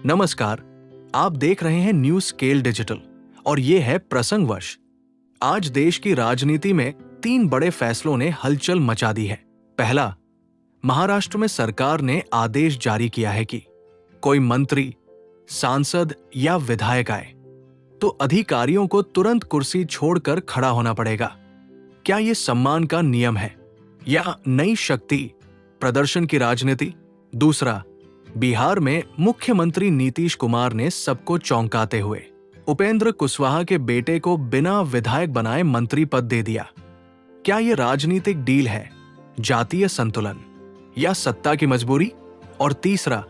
नमस्कार। आप देख रहे हैं न्यूज स्केल डिजिटल और ये है प्रसंगवश। आज देश की राजनीति में 3 बड़े फैसलों ने हलचल मचा दी है। पहला, महाराष्ट्र में सरकार ने आदेश जारी किया है कि कोई मंत्री, सांसद या विधायक आए तो अधिकारियों को तुरंत कुर्सी छोड़कर खड़ा होना पड़ेगा। क्या ये सम्मान का नियम है या नई शक्ति प्रदर्शन की राजनीति? दूसरा, बिहार में मुख्यमंत्री नीतीश कुमार ने सबको चौंकाते हुए उपेंद्र कुशवाहा के बेटे को बिना विधायक बनाए मंत्री पद दे दिया। क्या ये राजनीतिक डील है, जातीय संतुलन या सत्ता की मजबूरी? और तीसरा,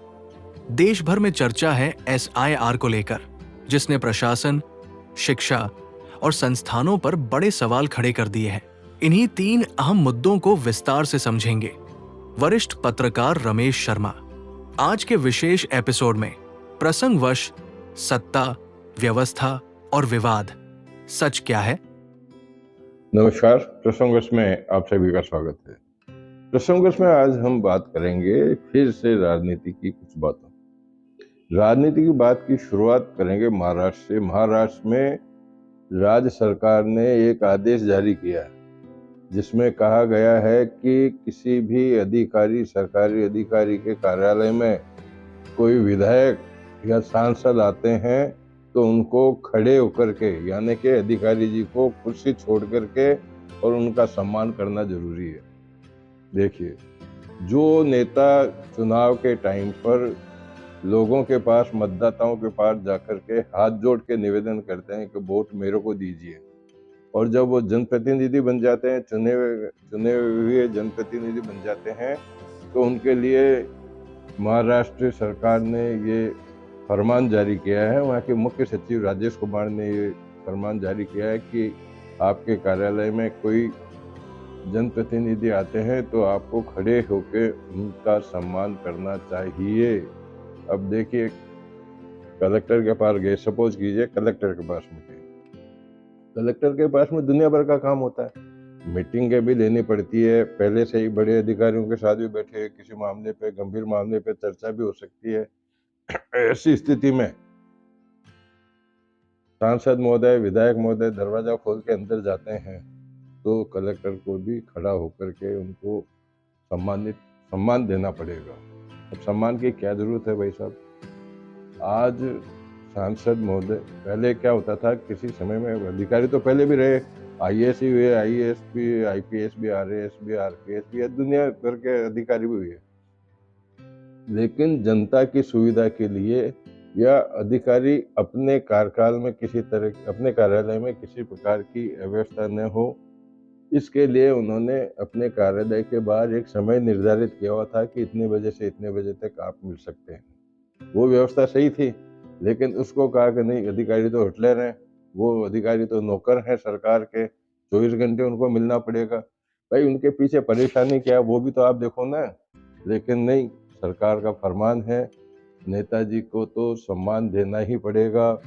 देश भर में चर्चा है एसआईआर को लेकर, जिसने प्रशासन, शिक्षा और संस्थानों पर बड़े सवाल खड़े कर दिए हैं। इन्हीं 3 अहम मुद्दों को विस्तार से समझेंगे वरिष्ठ पत्रकार रमेश शर्मा आज के विशेष एपिसोड में। प्रसंगवश, सत्ता, व्यवस्था और विवाद, सच क्या है? नमस्कार, प्रसंगवश में आप सभी का स्वागत है। प्रसंगवश में आज हम बात करेंगे फिर से राजनीति की कुछ बातों। राजनीति की बात की शुरुआत करेंगे महाराष्ट्र से। महाराष्ट्र में राज्य सरकार ने एक आदेश जारी किया है जिसमें कहा गया है कि किसी भी अधिकारी, सरकारी अधिकारी के कार्यालय में कोई विधायक या सांसद आते हैं तो उनको खड़े होकर के, यानी कि अधिकारी जी को कुर्सी छोड़ करके और उनका सम्मान करना जरूरी है। देखिए, जो नेता चुनाव के टाइम पर लोगों के पास, मतदाताओं के पास जाकर के हाथ जोड़ के निवेदन करते हैं कि वोट मेरे को दीजिए, और जब वो जनप्रतिनिधि बन जाते हैं, चुने हुए जनप्रतिनिधि बन जाते हैं, तो उनके लिए महाराष्ट्र सरकार ने ये फरमान जारी किया है। वहाँ के मुख्य सचिव राजेश कुमार ने ये फरमान जारी किया है कि आपके कार्यालय में कोई जनप्रतिनिधि आते हैं तो आपको खड़े होकर उनका सम्मान करना चाहिए। अब देखिए, कलेक्टर के पास गए, सपोज कीजिए कलेक्टर के पास में गए, कलेक्टर के पास में दुनिया भर का काम होता है, मीटिंगें भी लेनी पड़ती है, पहले से ही बड़े अधिकारियों के साथ भी बैठे, किसी मामले पे, गंभीर मामले पे चर्चा भी हो सकती है। ऐसी स्थिति में सांसद महोदय, विधायक महोदय दरवाजा खोल के अंदर जाते हैं तो कलेक्टर को भी खड़ा होकर के उनको सम्मान देना पड़ेगा। अब सम्मान की क्या जरूरत है भाई साहब? आज सांसद महोदय, पहले क्या होता था, किसी समय में अधिकारी तो पहले भी रहे, आईएएस ही हुए, आईएएस भी, आईपीएस भी, आरएएस भी, आरपीएस भी, दुनिया भर के अधिकारी भी हुए, लेकिन जनता की सुविधा के लिए या अधिकारी अपने कार्यकाल में किसी तरह, अपने कार्यालय में किसी प्रकार की अव्यवस्था न हो, इसके लिए उन्होंने अपने कार्यालय के बाहर एक समय निर्धारित किया हुआ था कि इतने बजे से इतने बजे तक आप मिल सकते हैं। वो व्यवस्था सही थी, लेकिन उसको कहा कि नहीं, अधिकारी तो हिटलर हैं, वो अधिकारी तो नौकर हैं सरकार के, 24 घंटे उनको मिलना पड़ेगा। भाई, उनके पीछे परेशानी क्या है वो भी तो आप देखो ना। लेकिन नहीं, सरकार का फरमान है, नेताजी को तो सम्मान देना ही पड़ेगा।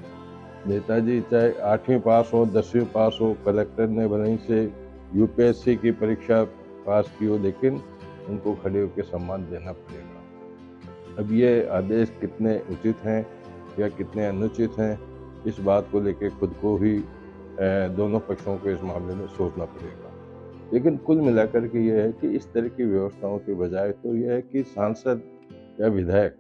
नेताजी चाहे 8वीं पास हो, 10वीं पास हो, कलेक्टर ने वहीं से यूपीएससी की परीक्षा पास की हो, लेकिन उनको खड़े होकर सम्मान देना पड़ेगा। अब ये आदेश कितने उचित हैं या कितने अनुचित हैं, इस बात को लेकर खुद को ही दोनों पक्षों को इस मामले में सोचना पड़ेगा। लेकिन कुल मिलाकर के ये है कि इस तरह की व्यवस्थाओं के बजाय तो यह है कि सांसद या विधायक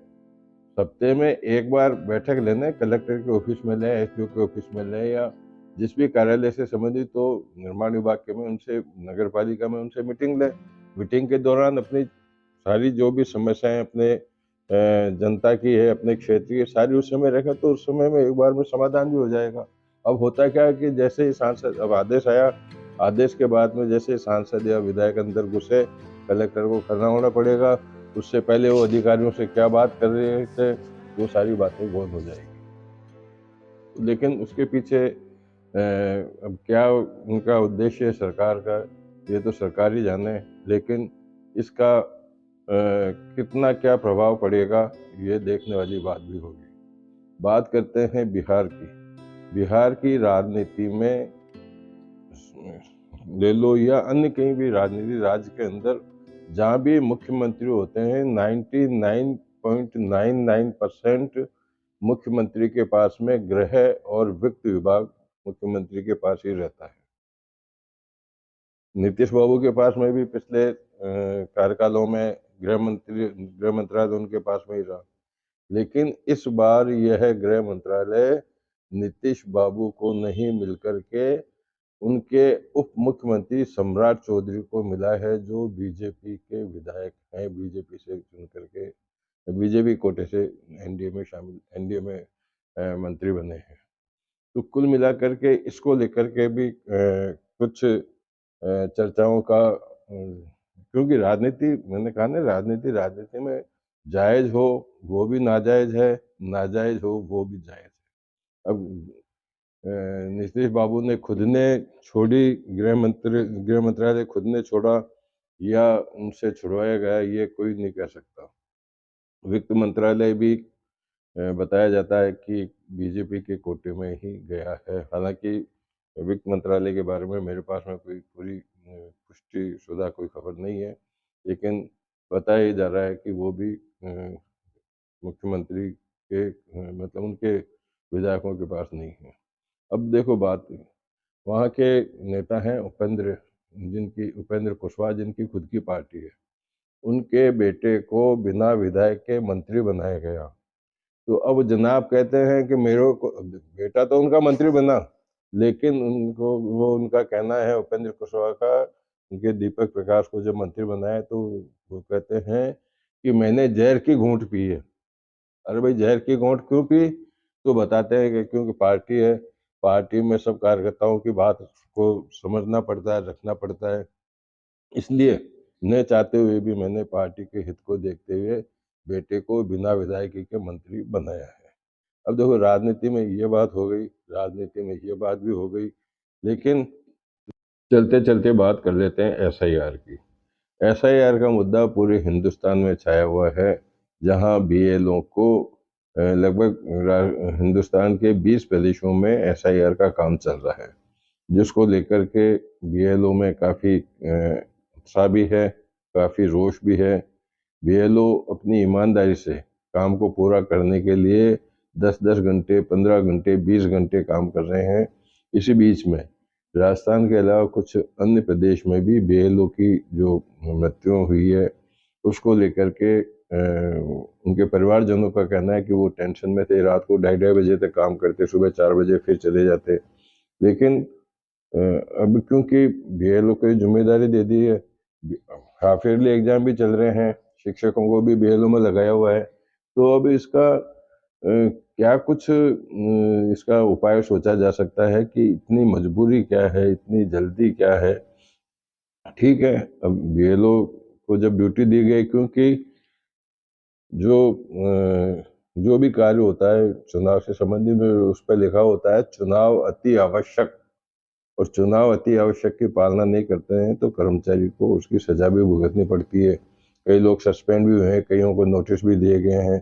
हफ्ते में एक बार बैठक लेने, कलेक्टर के ऑफिस में लें, एसडीओ के ऑफिस में लें, या जिस भी कार्यालय से संबंधित तो निर्माण विभाग के में उनसे, नगर पालिका में उनसे मीटिंग लें। मीटिंग के दौरान अपनी सारी जो भी समस्याएं अपने जनता की है, अपने क्षेत्र की, सारी उस समय रखें तो उस समय में एक बार में समाधान भी हो जाएगा। अब होता क्या है कि जैसे ही सांसद, अब आदेश आया, आदेश के बाद में जैसे सांसद या विधायक अंदर घुसे, कलेक्टर को खड़ा होना पड़ेगा। उससे पहले वो अधिकारियों से क्या बात कर रहे थे, वो सारी बातें बंद हो जाएगी। लेकिन उसके पीछे अब क्या उनका उद्देश्य है सरकार का, ये तो सरकार ही जाने, लेकिन इसका कितना क्या प्रभाव पड़ेगा, ये देखने वाली बात भी होगी। बात करते हैं बिहार की। बिहार की राजनीति में ले लो या अन्य कहीं भी राजनीति, राज्य के अंदर जहाँ भी मुख्यमंत्री होते हैं, 99.99% मुख्यमंत्री के पास में गृह और वित्त विभाग मुख्यमंत्री के पास ही रहता है। नीतीश बाबू के पास में भी पिछले कार्यकालों में गृह मंत्रालय उनके पास में ही रहा, लेकिन इस बार यह गृह मंत्रालय नीतीश बाबू को नहीं मिलकर के उनके उप मुख्यमंत्री सम्राट चौधरी को मिला है, जो बीजेपी के विधायक हैं, बीजेपी से चुन करके बीजेपी कोटे से एनडीए में मंत्री बने हैं। तो कुल मिलाकर के इसको लेकर के भी कुछ चर्चाओं का क्योंकि राजनीति, मैंने कहा ना, राजनीति में जायज हो वो भी नाजायज है, नाजायज हो वो भी जायज है। अब नीतीश बाबू ने खुद ने छोड़ी, गृह मंत्रालय खुद ने छोड़ा या उनसे छुड़वाया गया, ये कोई नहीं कह सकता। वित्त मंत्रालय भी बताया जाता है कि बीजेपी के कोटे में ही गया है। हालांकि वित्त मंत्रालय के बारे में मेरे पास में कोई पूरी पुष्टि शुदा कोई खबर नहीं है, लेकिन बताया ही जा रहा है कि वो भी मुख्यमंत्री के मतलब उनके विधायकों के पास नहीं है। अब देखो बात, वहाँ के नेता हैं उपेंद्र कुशवाहा, जिनकी खुद की पार्टी है। उनके बेटे को बिना विधायक के मंत्री बनाया गया। तो अब जनाब कहते हैं कि मेरे को, बेटा तो उनका मंत्री बना, लेकिन वो उनका कहना है, उपेंद्र कुशवाहा का, उनके दीपक प्रकाश को जब मंत्री बनाया तो वो कहते हैं कि मैंने जहर की घूंट पी है। अरे भाई, जहर की घूंट क्यों पी? तो बताते हैं कि क्योंकि पार्टी है, पार्टी में सब कार्यकर्ताओं की बात को समझना पड़ता है, रखना पड़ता है, इसलिए न चाहते हुए भी मैंने पार्टी के हित को देखते हुए बेटे को बिना विधायकी के मंत्री बनाया है। अब देखो, राजनीति में ये बात हो गई, राजनीति में ये बात भी हो गई, लेकिन चलते चलते बात कर लेते हैं एसआईआर की। एसआईआर का मुद्दा पूरे हिंदुस्तान में छाया हुआ है, जहां बीएलओ को लगभग हिंदुस्तान के 20 प्रदेशों में एसआईआर का काम चल रहा है, जिसको लेकर के बीएलओ में काफ़ी उत्साह भी है, काफ़ी रोष भी है। बीएलओ अपनी ईमानदारी से काम को पूरा करने के लिए 10-10 घंटे, 15 घंटे, 20 घंटे काम कर रहे हैं। इसी बीच में राजस्थान के अलावा कुछ अन्य प्रदेश में भी बीएलओ की जो मृत्यु हुई है, उसको लेकर के उनके परिवारजनों का कहना है कि वो टेंशन में थे, रात को 2:30 बजे तक काम करते, सुबह 4 बजे फिर चले जाते। लेकिन अब क्योंकि बीएलओ को जिम्मेदारी दे दी है, हाफ ईयरली एग्जाम भी चल रहे हैं, शिक्षकों को भी बीएलओ में लगाया हुआ है, तो अब इसका क्या कुछ इसका उपाय सोचा जा सकता है कि इतनी मजबूरी क्या है, इतनी जल्दी क्या है? ठीक है, अब बीएलओ को जब ड्यूटी दी गई, क्योंकि जो भी कार्य होता है चुनाव से संबंधित में, उस पर लिखा होता है चुनाव अति आवश्यक, और चुनाव अति आवश्यक की पालना नहीं करते हैं तो कर्मचारी को उसकी सजा भी भुगतनी पड़ती है। कई लोग सस्पेंड भी हुए हैं, कईयों को नोटिस भी दिए गए हैं।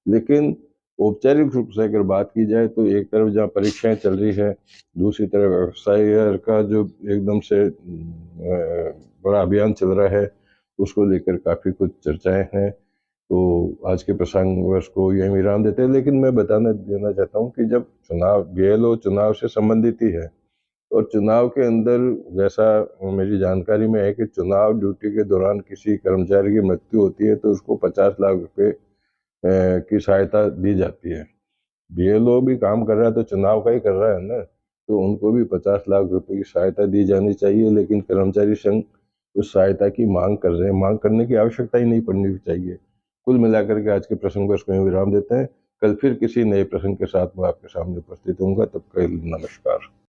लेकिन औपचारिक रूप से अगर बात की जाए तो एक तरफ जहाँ परीक्षाएं चल रही है, दूसरी तरफ एफआईआर का जो एकदम से बड़ा अभियान चल रहा है, उसको लेकर काफ़ी कुछ चर्चाएं हैं। तो आज के प्रसंग को यही विराम देते हैं, लेकिन मैं देना चाहता हूँ कि जब बीएलओ चुनाव से संबंधित ही है, और चुनाव के अंदर जैसा मेरी जानकारी में है कि चुनाव ड्यूटी के दौरान किसी कर्मचारी की मृत्यु होती है तो उसको 50 लाख रुपए की सहायता दी जाती है। बीएलओ भी काम कर रहा है तो चुनाव का ही कर रहा है ना, तो उनको भी 50 लाख रुपए की सहायता दी जानी चाहिए, लेकिन कर्मचारी संघ उस सहायता की मांग कर रहे हैं। मांग करने की आवश्यकता ही नहीं पड़नी चाहिए। कुल मिलाकर के आज के प्रसंग को इसको विराम देते हैं। कल फिर किसी नए प्रसंग के साथ मैं आपके सामने उपस्थित होऊंगा। तब तक नमस्कार।